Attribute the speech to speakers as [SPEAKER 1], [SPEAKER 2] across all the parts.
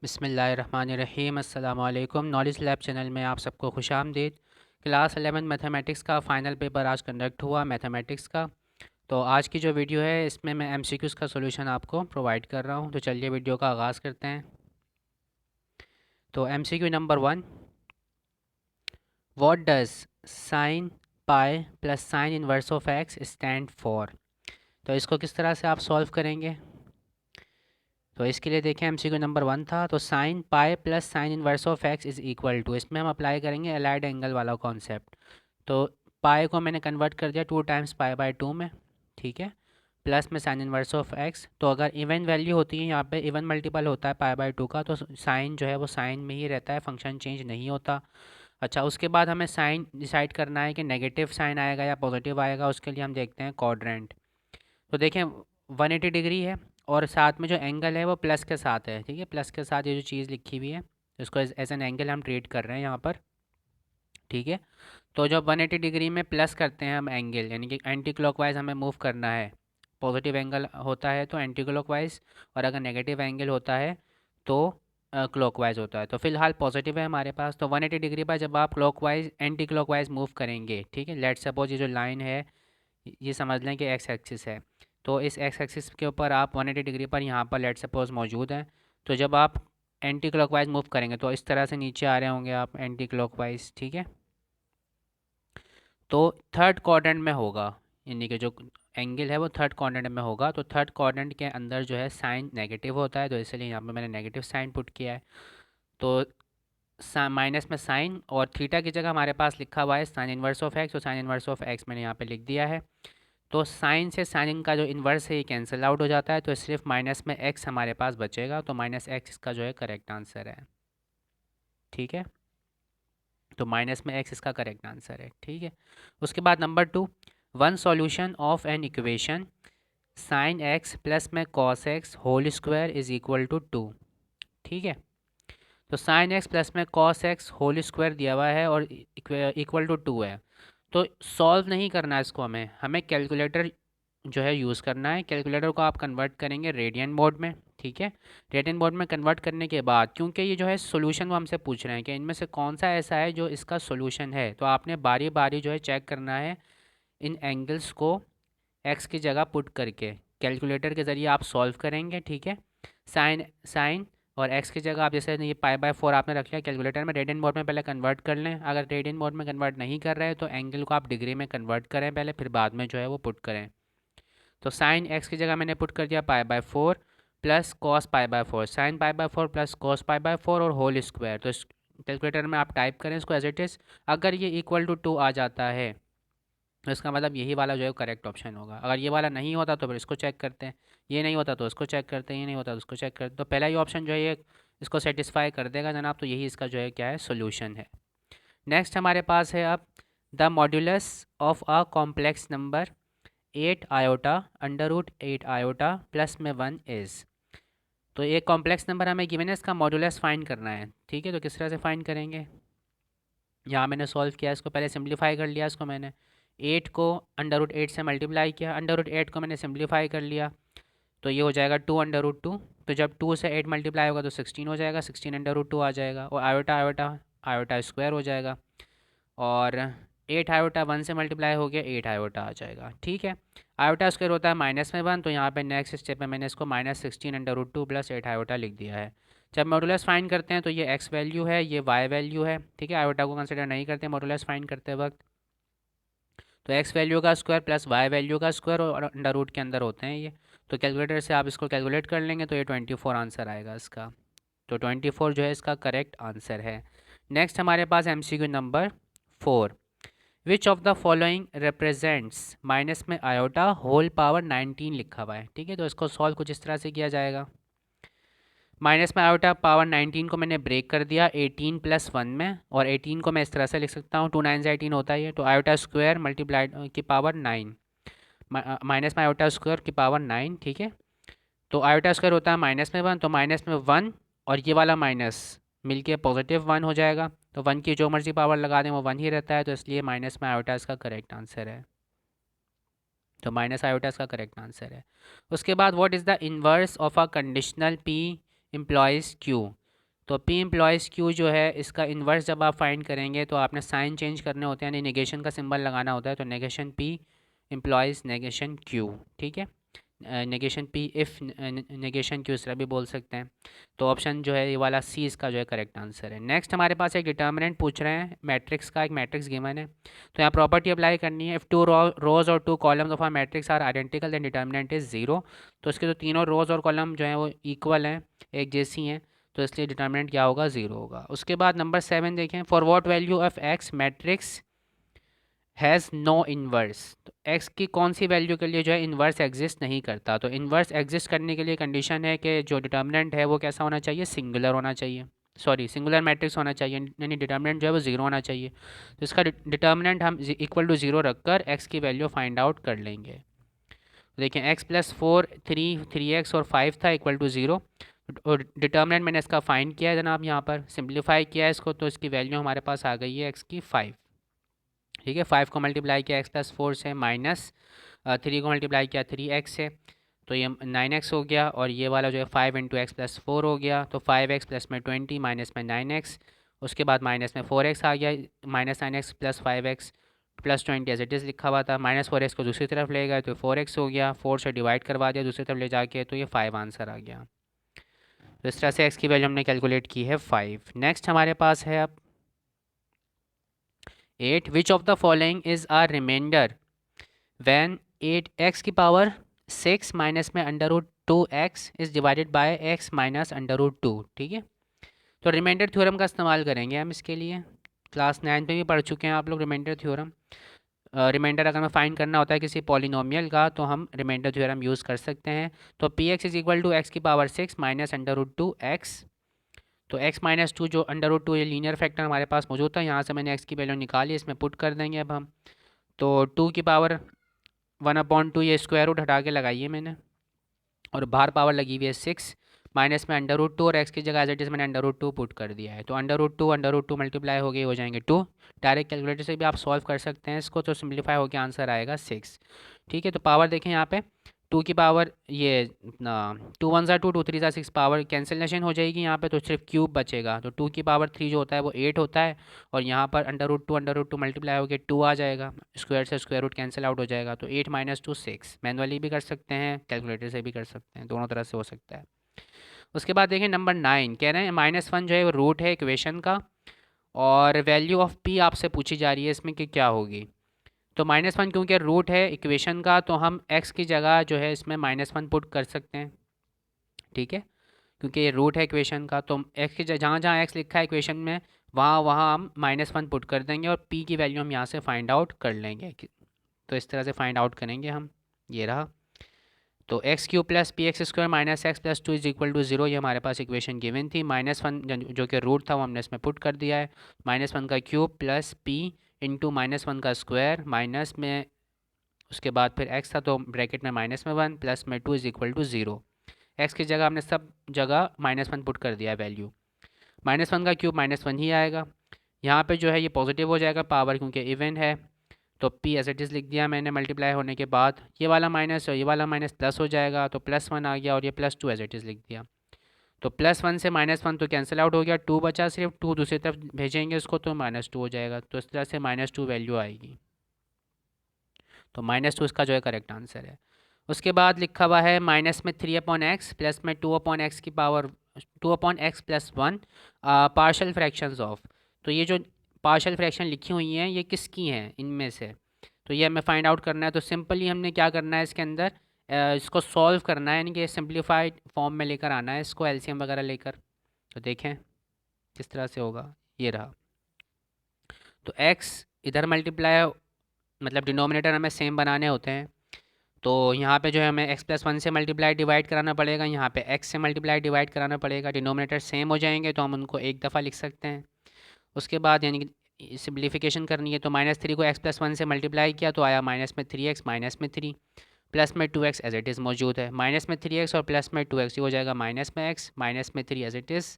[SPEAKER 1] बिस्मिल्लाहिर्रहमानिर्रहीम अस्सलाम वालेकुम। नॉलेज लैब चैनल में आप सबको खुशामदीद। क्लास 11 मैथमेटिक्स का फ़ाइनल पेपर आज कंडक्ट हुआ मैथमेटिक्स का। तो आज की जो वीडियो है इसमें मैं एमसीक्यूज़ का सॉल्यूशन आपको प्रोवाइड कर रहा हूँ। तो चलिए वीडियो का आगाज़ करते हैं। तो MCQ number 1, what does sign pi plus sine inverse of x stand for. तो इसको किस तरह से आप सॉल्व करेंगे। तो इसके लिए देखें एमसीक्यू नंबर 1 था, तो sine pi plus sine inverse of x is equal to, इसमें हम अप्लाई करेंगे एलाइड एंगल वाला कॉन्सेप्ट। तो पाई को मैंने कन्वर्ट कर दिया 2 टाइम्स पाई/2 में, ठीक है, प्लस में साइन इनवर्स ऑफ एक्स। तो अगर इवन वैल्यू होती है यहाँ पे, इवन मल्टीपल होता है पाई/2 का, तो साइन जो है वो साइन में ही रहता है, फंक्शन चेंज नहीं होता। अच्छा, उसके बाद हमें साइन डिसाइड करना है कि नेगेटिव साइन आएगा या पॉजिटिव आएगा। उसके लिए हम देखते हैं क्वाड्रेंट। तो देखें 180 डिग्री है और साथ में जो एंगल है वो प्लस के साथ है, ठीक है, प्लस के साथ ये जो चीज़ लिखी हुई है इसको एज एन एंगल हम ट्रीट कर रहे हैं यहाँ पर, ठीक है। तो जब 180 डिग्री में प्लस करते हैं हम एंगल, यानी कि एंटी क्लॉकवाइज हमें मूव करना है। पॉजिटिव एंगल होता है तो एंटी क्लॉकवाइज, और अगर नेगेटिव एंगल होता है तो क्लॉकवाइज होता है। तो फिलहाल पॉजिटिव है हमारे पास। तो 180 डिग्री पर जब आप क्लॉकवाइज एंटी क्लॉकवाइज मूव करेंगे, ठीक है, लेट सपोज ये जो लाइन है ये समझ लें कि एक्स एक्सिस है। तो इस एक्स एक्सिस के ऊपर आप 180 डिग्री पर यहाँ पर लेट सपोज मौजूद हैं। तो जब आप एंटी क्लॉकवाइज मूव करेंगे तो इस तरह से नीचे आ रहे होंगे आप एंटी क्लॉकवाइज, ठीक है। तो थर्ड क्वाड्रेंट में होगा, यानी कि जो एंगल है वो थर्ड क्वाड्रेंट में होगा। तो थर्ड क्वाड्रेंट के अंदर जो है साइन नेगेटिव होता है, तो इसलिए यहाँ पे मैंने नेगेटिव साइन पुट किया है। तो माइनस में साइन, और थीटा की जगह हमारे पास लिखा हुआ है साइन इनवर्स ऑफ एक्स, तो साइन इनवर्स ऑफ एक्स मैंने यहाँ पे लिख दिया है। तो साइन से साइन का जो इन्वर्स है ये कैंसिल आउट हो जाता है, तो सिर्फ माइनस में एक्स हमारे पास बचेगा। तो माइनस एक्स इसका जो है करेक्ट आंसर है, ठीक है। तो माइनस में एक्स इसका करेक्ट आंसर है, ठीक है। उसके बाद number 2, one solution of an equation sine x plus में cos x whole square is equal to 2, ठीक है। तो साइन एक्स प्लस में कॉस एक्स होल स्क्वायर दिया हुआ है और इक्वल टू 2 है। तो सॉल्व नहीं करना है इसको, हमें हमें कैलकुलेटर जो है यूज़ करना है। कैलकुलेटर को आप कन्वर्ट करेंगे रेडियन मोड में, ठीक है। रेडियन मोड में कन्वर्ट करने के बाद, क्योंकि ये जो है सोल्यूशन वो हमसे पूछ रहे हैं कि इनमें से कौन सा ऐसा है जो इसका सोल्यूशन है, तो आपने बारी बारी जो है चेक करना है इन एंगल्स को एक्स की जगह पुट करके कैलकुलेटर के ज़रिए आप सॉल्व करेंगे, ठीक है। साइन साइन और एक्स की जगह आप जैसे ये पाई/4 आपने रख लिया कैलकुलेटर में, रेडियन मोड में पहले कन्वर्ट कर लें। अगर रेडियन मोड में कन्वर्ट नहीं कर रहे हैं तो एंगल को आप डिग्री में कन्वर्ट करें पहले, फिर बाद में जो है वो पुट करें। तो साइन एक्स की जगह मैंने पुट कर दिया पाई/4 प्लस कॉस पाई/4, साइन पाई/4 प्लस कॉस पाई/4 और होल स्क्वायर। तो इस कैलकुलेटर में आप टाइप करें इसको एज इट इज़। अगर ये इक्वल टू 2 आ जाता है तो इसका मतलब यही वाला जो है करेक्ट ऑप्शन होगा। अगर ये वाला नहीं होता तो फिर इसको चेक करते हैं, ये नहीं होता तो इसको चेक करते हैं, ये नहीं होता तो इसको चेक करते हैं। तो पहला ही ऑप्शन जो है ये इसको सेटिस्फाई कर देगा जनाब, तो यही इसका जो है क्या है सोल्यूशन है। नेक्स्ट हमारे पास है अब the modulus of a complex number 8 iota √8 iota plus में 1 इज़। तो एक कॉम्प्लेक्स नंबर हमें गिवन है, इसका मॉड्यूलस फाइंड करना है, ठीक है। तो किस तरह से फाइंड करेंगे, यहाँ मैंने सॉल्व किया, इसको पहले सिंप्लीफाई कर लिया। इसको मैंने 8 को √8 से मल्टीप्लाई किया, √8 को मैंने सिंप्लीफाई कर लिया, तो ये हो जाएगा 2 √2। तो जब 2 से 8 मल्टीप्लाई होगा तो 16 हो जाएगा, 16 √2 आ जाएगा, और आयोटा आयोटा आयोटा स्क्वायर हो जाएगा। और 8 आयोटा 1 से मल्टीप्लाई हो गया, 8 आयोटा आ जाएगा, ठीक है। आयोटा स्क्वायर होता है माइनस में 1, तो यहाँ पे नेक्स्ट स्टेप में मैंने इसको -16 √2 प्लस 8 आयोटा लिख दिया है। जब मॉडुलस फाइंड करते हैं तो ये एक्स वैल्यू है, ये वाई वैल्यू है, ठीक है। आयोटा को कंसिडर नहीं करते मॉडुलस फाइंड करते वक्त। तो एक्स वैल्यू का स्क्वायर प्लस वाई वैल्यू का स्क्वायर और अंडर रूट के अंदर होते हैं ये। तो कैलकुलेटर से आप इसको कैलकुलेट कर लेंगे तो ये 24 आंसर आएगा इसका। तो 24 जो है इसका करेक्ट आंसर है। नेक्स्ट हमारे पास MCQ number 4, which of the following represents minus में आयोटा होल पावर 19 लिखा हुआ है, ठीक है। तो इसको सॉल्व कुछ इस तरह से किया जाएगा। माइनस में आयोटा पावर 19 को मैंने ब्रेक कर दिया 18 + 1 में, और 18 को मैं इस तरह से लिख सकता हूँ, 2 9 से 18 होता ही है, तो आयोटा स्क्वायर मल्टीप्लाइड की पावर 9, माइनस में आयोटा स्क्वायर की पावर 9, ठीक है। तो आयोटा स्क्वायर होता है माइनस में 1, तो माइनस में 1 और ये वाला माइनस मिलके +1 हो जाएगा। तो 1 की जो मर्जी पावर लगा दें वो 1 ही रहता है, तो इसलिए माइनस में आयोटा इसका करेक्ट आंसर है। तो माइनस आयोटा इसका करेक्ट आंसर है। उसके बाद what is the inverse of a conditional P employees Q. तो पी एम्प्लॉयज़ क्यू जो है इसका इन्वर्स जब आप फाइंड करेंगे तो आपने साइन चेंज करने होते हैं, यानी नेगेशन का सिंबल लगाना होता है। तो negation P employees negation Q, ठीक है। Negation P if negation Q, इस तरह भी बोल सकते हैं। तो ऑप्शन जो है ये वाला सी इसका जो है करेक्ट आंसर है। नेक्स्ट हमारे पास एक डिटर्मिनेंट पूछ रहे हैं मैट्रिक्स का, एक मैट्रिक्स गिवन है। तो यहाँ प्रॉपर्टी अप्लाई करनी है। इफ़ टू रोज और two columns of a matrix are identical then determinant is zero. तो इसके तो तीनों रोज और कॉलम जो हैं वो इक्वल हैं, एक जैसी हैं, तो इसलिए डिटर्मिनेंट क्या होगा, ज़ीरो होगा। उसके बाद नंबर 7 देखें, for what value of x matrix has no inverse. तो एक्स की कौन सी वैल्यू के लिए जो है इन्वर्स एग्जिस्ट नहीं करता। तो इन्वर्स एग्जिस्ट करने के लिए कंडीशन है कि जो डिटर्मिनेंट है वो कैसा होना चाहिए, सिंगुलर होना चाहिए, सॉरी सिंगुलर मैट्रिक्स होना चाहिए, यानी डिटर्मिनेंट जो है वो ज़ीरो होना चाहिए। तो इसका डिटर्मिनेंट हम इक्वल टू ज़ीरो रखकर एक्स की वैल्यू फाइंड आउट कर लेंगे। देखें x plus four three x और 5 था इक्वल टू ज़ीरो, और डिटर्मिनेंट मैंने इसका फाइंड किया है जनाब, यहाँ पर सिंप्लीफाई किया है इसको, तो इसकी वैल्यू हमारे पास आ गई है एक्स की 5, ठीक है। 5 को मल्टीप्लाई किया एक्स प्लस फोर से, माइनस 3 को मल्टीप्लाई किया 3x से, तो ये 9x हो गया, और ये वाला जो है 5 इंटू एक्स प्लस फोर हो गया, तो 5x प्लस में 20 माइनस में 9x, उसके बाद माइनस में 4x आ गया, minus 9x plus 5x plus 20 as it is लिखा हुआ था, माइनस 4x को दूसरी तरफ ले गए तो 4x हो गया, 4 से डिवाइड करवा दिया दूसरी तरफ ले जाके, तो ये 5 आंसर आ गया। तो इस तरह से x की वैल्यू हमने कैलकुलेट की है 5। नेक्स्ट हमारे पास है अब 8, which of the following is a remainder when 8x की पावर 6 माइनस में under root 2x is divided by x minus under root 2, ठीक है। तो रिमाइंडर थ्योरम का इस्तेमाल करेंगे हम इसके लिए। क्लास 9 पे भी पढ़ चुके हैं आप लोग रिमाइंडर थ्योरम। रिमाइंडर अगर हमें फाइंड करना होता है किसी पॉलिनोमियल का तो हम रिमाइंडर थ्योरम यूज़ कर सकते हैं। तो P x is equal to x की power 6 minus under root 2x। तो x माइनस टू जो अंडर रूट 2 ये लीनियर फैक्टर हमारे पास मौजूद था, यहाँ से मैंने x की वैल्यू निकाली, इसमें पुट कर देंगे अब हम। तो 2 की पावर 1/2 ये स्क्वायर रूट हटा के लगाई है मैंने, और बाहर पावर लगी हुई है 6, माइनस में अंडर रूट 2, और x की जगह एज इट इज़ मैंने अंडर रूट 2 पुट कर दिया है। तो अंडर रूट टू मल्टीप्लाई हो गए हो जाएंगे 2। डायरेक्ट कैलकुलेटर से भी आप सॉल्व कर सकते हैं इसको, तो सिंप्लीफाई होकर आंसर आएगा 6, ठीक है। तो पावर देखें यहाँ पे 2 की पावर ये ना 2 1 2 2 3 6, पावर कैंसिलेशन हो जाएगी यहाँ पे, तो सिर्फ क्यूब बचेगा। तो 2 की पावर 3 जो होता है वो 8 होता है, और यहाँ पर अंडर रूट टू मल्टीप्लाई होकर 2 आ जाएगा, स्क्वायर से स्क्वायर रूट कैंसिल आउट हो जाएगा। तो 8 माइनस 2 6, मैनुअली भी कर सकते हैं, कैलकुलेटर से भी कर सकते हैं, दोनों तरह से हो सकता है। उसके बाद देखें नंबर 9, कह रहे हैं -1 जो है वो रूट है इक्वेशन का, और वैल्यू ऑफ पी आपसे पूछी जा रही है इसमें कि क्या होगी। तो -1 क्योंकि रूट है इक्वेशन का, तो हम x की जगह जो है इसमें -1 पुट कर सकते हैं, ठीक है। क्योंकि ये रूट है इक्वेशन का, तो x की जहाँ जहाँ x लिखा है इक्वेशन में वहाँ वहाँ हम -1 पुट कर देंगे, और p की वैल्यू हम यहाँ से फाइंड आउट कर लेंगे। तो इस तरह से फाइंड आउट करेंगे हम, ये रहा। तो x cube plus p x square minus x plus two is equal to zero, ये हमारे पास इक्वेशन गिवन थी। -1 जो कि रूट था वो हमने इसमें पुट कर दिया है, -1 का क्यूब प्लस पी इंटू -1 का स्क्वायर, माइनस में उसके बाद फिर x था तो ब्रैकेट में माइनस में 1 प्लस में 2 is equal to zero. X की जगह हमने सब जगह -1 पुट कर दिया है वैल्यू, -1 का क्यूब -1 ही आएगा। यहाँ पे जो है ये पॉजिटिव हो जाएगा पावर, क्योंकि इवन है, तो p एज इट इज़ लिख दिया मैंने मल्टीप्लाई होने के बाद, ये वाला माइनस और ये वाला माइनस प्लस हो जाएगा, तो +1 आ गया, और ये +2 एज इट इज़ लिख दिया। तो +1 से -1 तो कैंसिल आउट हो गया, 2 बचा, सिर्फ 2 दूसरी तरफ भेजेंगे उसको तो -2 हो जाएगा। तो इस तरह से -2 वैल्यू आएगी। तो -2 इसका जो है करेक्ट आंसर है। उसके बाद लिखा हुआ है माइनस में 3/x प्लस में 2/x की power 2/x plus 1 partial fractions of. तो ये जो पार्शल फ्रैक्शन लिखी हुई हैं ये किसकी हैं इनमें से, तो ये हमें फाइंड आउट करना है। तो सिंपली हमने क्या करना है इसके अंदर, इसको सॉल्व करना है, यानी कि सिंप्लीफाइड फॉर्म में लेकर आना है इसको, एलसीएम वगैरह लेकर। तो देखें किस तरह से होगा, ये रहा। तो x इधर मल्टीप्लाई, मतलब डिनोमिनेटर हमें सेम बनाने होते हैं, तो यहाँ पे जो है हमें x प्लस 1 से मल्टीप्लाई डिवाइड कराना पड़ेगा, यहाँ पे x से मल्टीप्लाई डिवाइड कराना पड़ेगा। डिनोमिनेटर सेम हो जाएंगे तो हम उनको एक दफ़ा लिख सकते हैं। उसके बाद यानी कि सिम्प्लीफिकेशन करनी है, तो -3 को x प्लस 1 से मल्टीप्लाई किया तो आया माइनस में 3x माइनस में 3, प्लस में 2x एज इट इज़ मौजूद है, माइनस में 3x और प्लस में 2x, ये हो जाएगा माइनस में x माइनस में 3 एज इट इज़।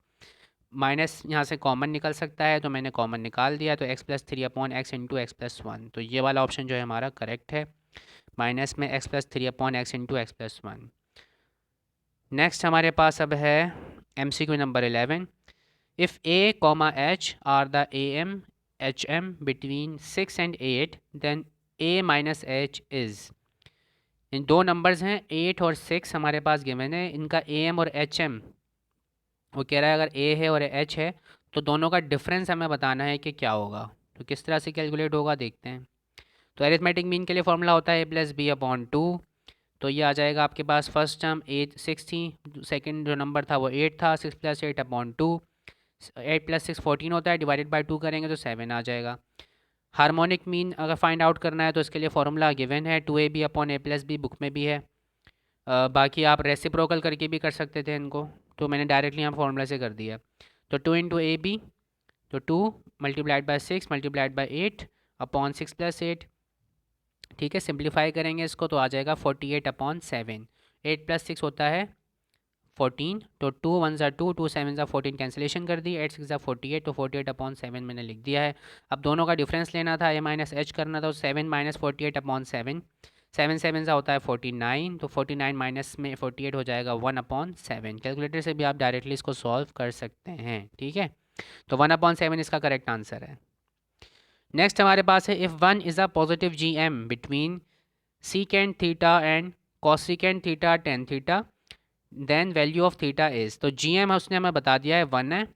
[SPEAKER 1] माइनस यहाँ से कॉमन निकल सकता है, तो मैंने कॉमन निकाल दिया, तो x plus 3/x into x plus 1, तो ये वाला ऑप्शन जो है हमारा करेक्ट है, माइनस में x plus 3/x into x plus 1। Next हमारे पास अब है MCQ number 11, if A comma H are the A M H M between 6 and 8 then A minus H is, इन दो नंबर्स हैं 8 और 6 हमारे पास गिवन है, इनका ए एम और एच एम वो कह रहा है अगर ए है और एच है तो दोनों का डिफरेंस हमें बताना है कि क्या होगा। तो किस तरह से कैलकुलेट होगा देखते हैं। तो एरिथमेटिक मीन के लिए फॉर्मूला होता है a+b/2। तो ये आ जाएगा आपके पास फर्स्ट टर्म 6 थी, सेकंड जो नंबर था वो 8 था, 6+8/2, 8+6 14 होता है, डिवाइडेड बाय 2 करेंगे तो 7 आ जाएगा। हार्मोनिक मीन अगर फाइंड आउट करना है तो इसके लिए फॉर्मूला गिवन है 2ab/a+b, बुक में भी है। बाकी आप रेसिप्रोकल करके भी कर सकते थे इनको, तो मैंने डायरेक्टली यहाँ फॉर्मूला से कर दिया। तो 2 × ab, तो 2 मल्टीप्लाइड बाय 6 मल्टीप्लाइड बाय 8/6+8। ठीक है, सिंप्लीफाई करेंगे इसको तो आ जाएगा 48/7। 8+6 होता है 14, तो 2 1 ज़ा 2, 2 7 ज़ा 14, कैंसिलेशन कर दी, 8 6 ज़ा 48, तो 48/7 मैंने लिख दिया है। अब दोनों का डिफरेंस लेना था, a माइनस एच करना था, तो 7 माइनस 48/7, 7 7 ज़ा होता है 49, तो 49 माइनस में 48 हो जाएगा 1/7। कैलकुलेटर से भी आप डायरेक्टली इसको सॉल्व कर सकते हैं। ठीक है, तो 1/7 इसका करेक्ट आंसर है। नेक्स्ट हमारे पास है if one is a positive G M between secant theta and cosecant theta tan theta then value of theta is. तो जी एम उसने हमें बता दिया है 1 है,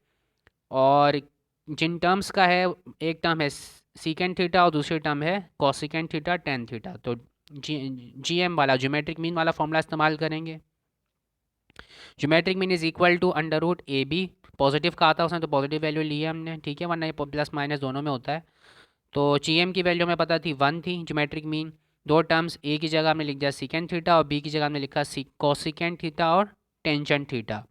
[SPEAKER 1] और जिन टर्म्स का है एक टर्म है सीकेंड थीटा और दूसरी टर्म है कॉसिकेंड थीटा टेन थीटा। तो जी एम वाला ज्योमेट्रिक मीन वाला फॉर्मूला इस्तेमाल करेंगे। Geometric mean is equal to √AB, positive का आता है उसने तो पॉजिटिव वैल्यू ली है हमने। ठीक है, वरना ये प्लस माइनस दोनों में होता है। तो जी एम की वैल्यू हमें पता थी 1 थी, ज्योमेट्रिक मीन दो टर्म्स, ए की जगह हमने लिख दिया सीकेंड थीटा और बी की जगह हमने लिखा कॉसिकेंड थीटा और टेंजेंट थीटा।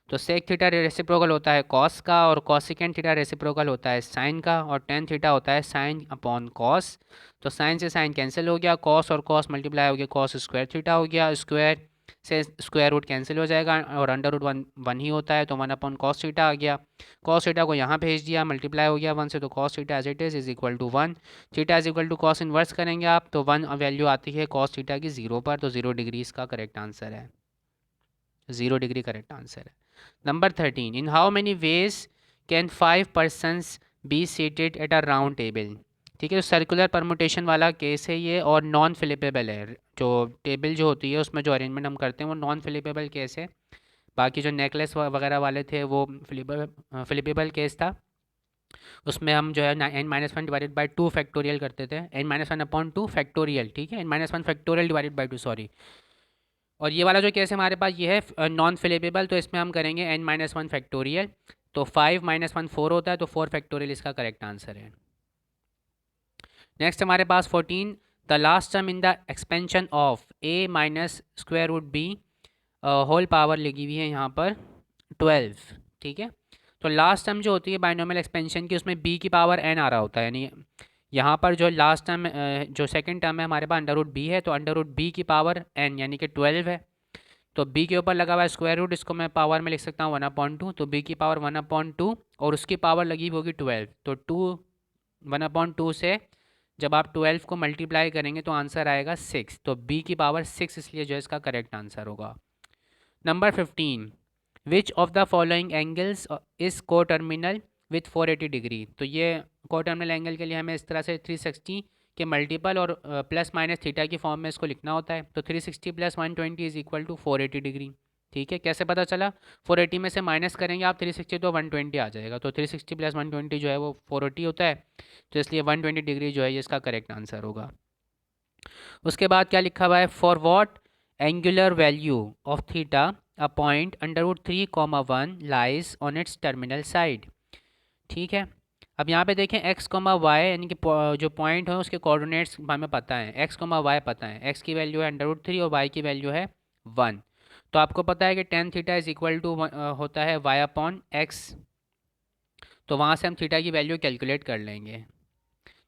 [SPEAKER 1] तो सेक थीटा रेसिप्रोकल होता है कॉस का, और कॉसिकेंड थीटा रेसिप्रोकल होता है साइन का, और टेन थीटा होता है साइन अपॉन कॉस। तो साइन से साइन कैंसिल हो गया, कॉस और कॉस मल्टीप्लाई हो गया, कॉस स्क्वायर थीटा हो गया, स्क्वायर से स्क्वायर रूट कैंसिल हो जाएगा, और अंडर रूट वन वन ही होता है, तो 1/cos थीटा आ गया। कॉस थीटा को यहाँ भेज दिया, मल्टीप्लाई हो गया 1 से, तो cos theta as it is equal to 1। Theta is equal to cos inverse करेंगे आप तो 1 वैल्यू आती है कॉस थीटा की 0 पर, तो 0 डिग्री इसका करेक्ट आंसर है। 0 डिग्री करेक्ट आंसर है। Number 13, in how many ways can 5 persons be seated at a round table. ठीक है, तो सर्कुलर परमुटेशन वाला केस है ये, और नॉन फिलिपेबल है। जो टेबल जो होती है उसमें जो अरेंजमेंट हम करते हैं वो नॉन फिलिपेबल केस है। बाकी जो नेकलेस वगैरह वाले थे वो फिलिपेबल केस था। उसमें हम जो है n-1 डिवाइडेड बाई 2 फैक्टोरियल करते थे, n-1/2 फैक्टोरियल। ठीक है, n-1 factorial divided by 2, sorry. और ये वाला जो केस है हमारे पास ये है नॉन फिलिपेबल, तो इसमें हम करेंगे n-1 फैक्टोरियल। तो 5 - 1 4 होता है, तो 4 फैक्टोरियल इसका करेक्ट आंसर है। नेक्स्ट हमारे पास 14, the last term in the expansion of a minus square root B whole power लगी हुई है यहाँ पर 12। ठीक है, तो लास्ट टर्म जो होती है बाइनोमियल एक्सपेंशन की उसमें b की पावर n आ रहा होता है, यानी यहाँ पर जो लास्ट टर्म जो सेकंड टर्म है हमारे पास अंडर रूट बी है, तो अंडर रूट बी की पावर n यानी कि 12 है। तो b के ऊपर लगा हुआ है स्क्वायर रूट, इसको मैं पावर में लिख सकता हूँ 1/2, तो b की पावर 1/2 और उसकी पावर लगी होगी 12, तो 1/2 से जब आप 12 को मल्टीप्लाई करेंगे तो आंसर आएगा 6, तो b की पावर 6 इसलिए जो है इसका करेक्ट आंसर होगा। Number 15, which of the following angles is को टर्मिनल विथ 480 डिग्री। तो ये को टर्मिनल एंगल के लिए हमें इस तरह से 360 के मल्टीपल और प्लस माइनस थीटा की फॉर्म में इसको लिखना होता है। तो 360 + 120 इज इक्वल टू 480 डिग्री। ठीक है, कैसे पता चला, 480 में से माइनस करेंगे आप 360 तो 120 आ जाएगा, तो 360 + 120 जो है वो 480 होता है, तो इसलिए 120 डिग्री जो है ये इसका करेक्ट आंसर होगा। उसके बाद क्या लिखा हुआ है, for what angular value of theta a point √3, 1 lies on it's terminal side. ठीक है, अब यहाँ पे देखें x, y यानी कि जो पॉइंट है उसके कोऑर्डिनेट्स हमें पता है, x, y पता है, x की वैल्यू है √3 और y की वैल्यू है 1। तो आपको पता है कि tan theta is equal to होता है y/x, तो वहाँ से हम थीटा की वैल्यू कैलकुलेट कर लेंगे।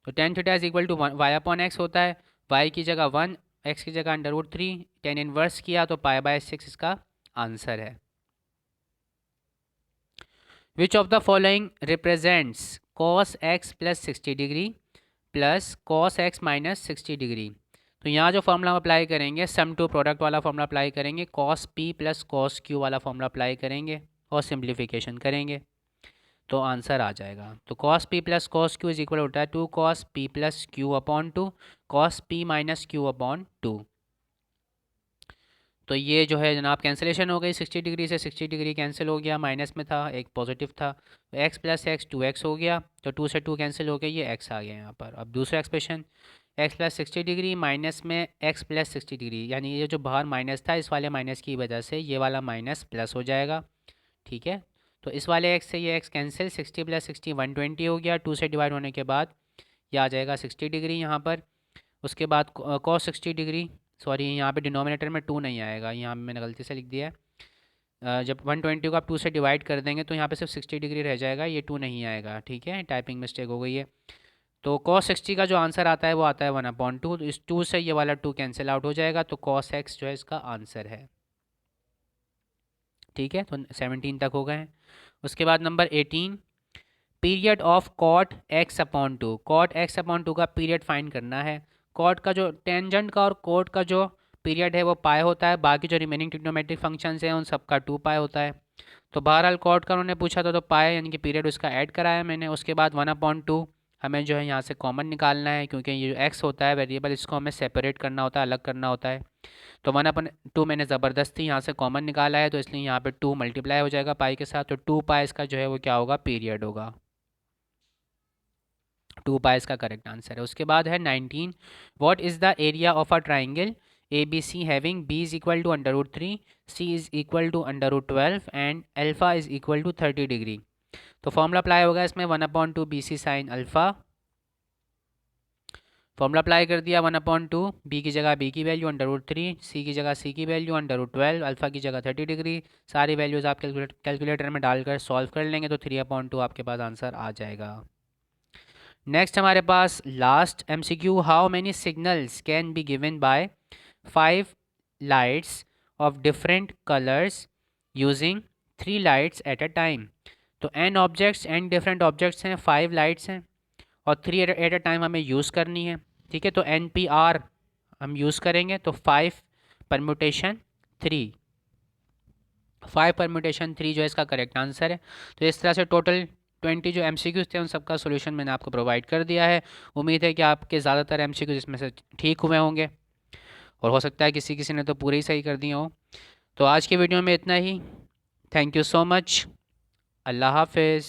[SPEAKER 1] तो tan theta is equal to y/x होता है, y की जगह 1, x की जगह √3, tan इनवर्स किया तो π/6 इसका आंसर है। विच of the following represents cos x + 60 degree plus cos x - 60 degree. तो यहाँ जो फॉर्मूला हम अप्लाई करेंगे सम टू प्रोडक्ट वाला फॉर्मूला अप्लाई करेंगे, cos p + cos q वाला फॉर्मूला अप्लाई करेंगे और सिंप्लीफिकेशन करेंगे। तो आंसर आ जाएगा। तो cos P plus cos Q is equal होता है 2 cos p + q/2 cos p - q/2। तो ये जो है जनाब कैंसिलेशन हो गई, 60 डिग्री से 60 डिग्री कैंसिल हो गया, माइनस में था एक पॉजिटिव था, तो x + x 2x हो गया, तो 2 से 2 कैंसिल हो गया, ये x आ गया यहाँ पर। अब दूसरा एक्सप्रेशन, x + 60 डिग्री माइनस में x + 60 डिग्री, यानी ये जो बाहर माइनस था इस वाले माइनस की वजह से ये वाला माइनस प्लस हो जाएगा, ठीक है। तो इस वाले x से ये x कैंसिल, 60 + 60 120 हो गया, 2 से डिवाइड होने के बाद ये आ जाएगा 60 डिग्री यहाँ पर। उसके बाद कॉस 60 डिग्री, सॉरी यहाँ पे डिनोमिनेटर में 2 नहीं आएगा, यहाँ पे मैंने गलती से लिख दिया है। जब 120 को आप 2 से डिवाइड कर देंगे तो यहाँ पे सिर्फ 60 डिग्री रह जाएगा, ये 2 नहीं आएगा, ठीक है, टाइपिंग मिस्टेक हो गई है। तो कॉस 60 का जो आंसर आता है वो आता है 1/2, तो इस 2 से ये वाला 2 कैंसिल आउट हो जाएगा, तो कॉस एक्स जो है इसका आंसर है, ठीक है। तो 17 तक हो गए हैं। उसके बाद number 18, period of cot x/2, cot x/2 का पीरियड फाइंड करना है। कॉट का जो टेंजेंट का और कोट का जो पीरियड है वो पाई होता है, बाकी जो रिमेनिंग ट्रिग्नोमेट्रिक फंक्शंस हैं उन सबका 2 पाई होता है। तो बहरहाल कॉट का उन्होंने पूछा था तो पाई यानी कि पीरियड उसका ऐड कराया मैंने। उसके बाद 1/2 हमें जो है यहाँ से कॉमन निकालना है, क्योंकि ये जो एक्स होता है वेरिएबल इसको हमें सेपरेट करना होता है, अलग करना होता है। तो 1/2 मैंने ज़बरदस्ती यहाँ से कॉमन निकाला है, तो इसलिए यहाँ पे 2 मल्टीप्लाई हो जाएगा पाई के साथ, तो 2 पाई इसका जो है वो क्या होगा, पीरियड होगा। 2 पाई इसका करेक्ट आंसर है। उसके बाद है 19, what is the area of a triangle A B C having b is equal to √3, c is equal to √12 and alpha is equal to 30 degree. तो फॉर्मूला अप्लाई होगा इसमें 1/2 BC sine alpha, formula apply कर दिया 1/2, B की जगह B की value √3, सी की जगह सी की वैल्यू √12, अल्फ़ा की जगह 30 डिग्री। सारी वैल्यूज़ आप कैलकुलेटर में डालकर सॉल्व कर लेंगे तो 3/2 आपके पास आंसर आ जाएगा। नेक्स्ट हमारे पास last MCQ, how many signals can be given by 5 lights of different colours using 3 lights at a time. तो n objects, n different objects हैं, 5 लाइट्स हैं और 3 एट अ टाइम हमें यूज़ करनी है, ठीक है। तो NPR हम यूज़ करेंगे, तो 5 परम्यूटेशन 3, 5 परम्यूटेशन 3 जो है इसका करेक्ट आंसर है। तो इस तरह से टोटल 20 जो MCQs थे उन सबका सोल्यूशन मैंने आपको प्रोवाइड कर दिया है। उम्मीद है कि आपके ज़्यादातर MCQs इसमें से ठीक हुए होंगे और हो सकता है किसी किसी ने तो पूरे ही सही कर दिए हो। तो आज की वीडियो में इतना ही। Thank you so much. अल्लाह हाफिज़।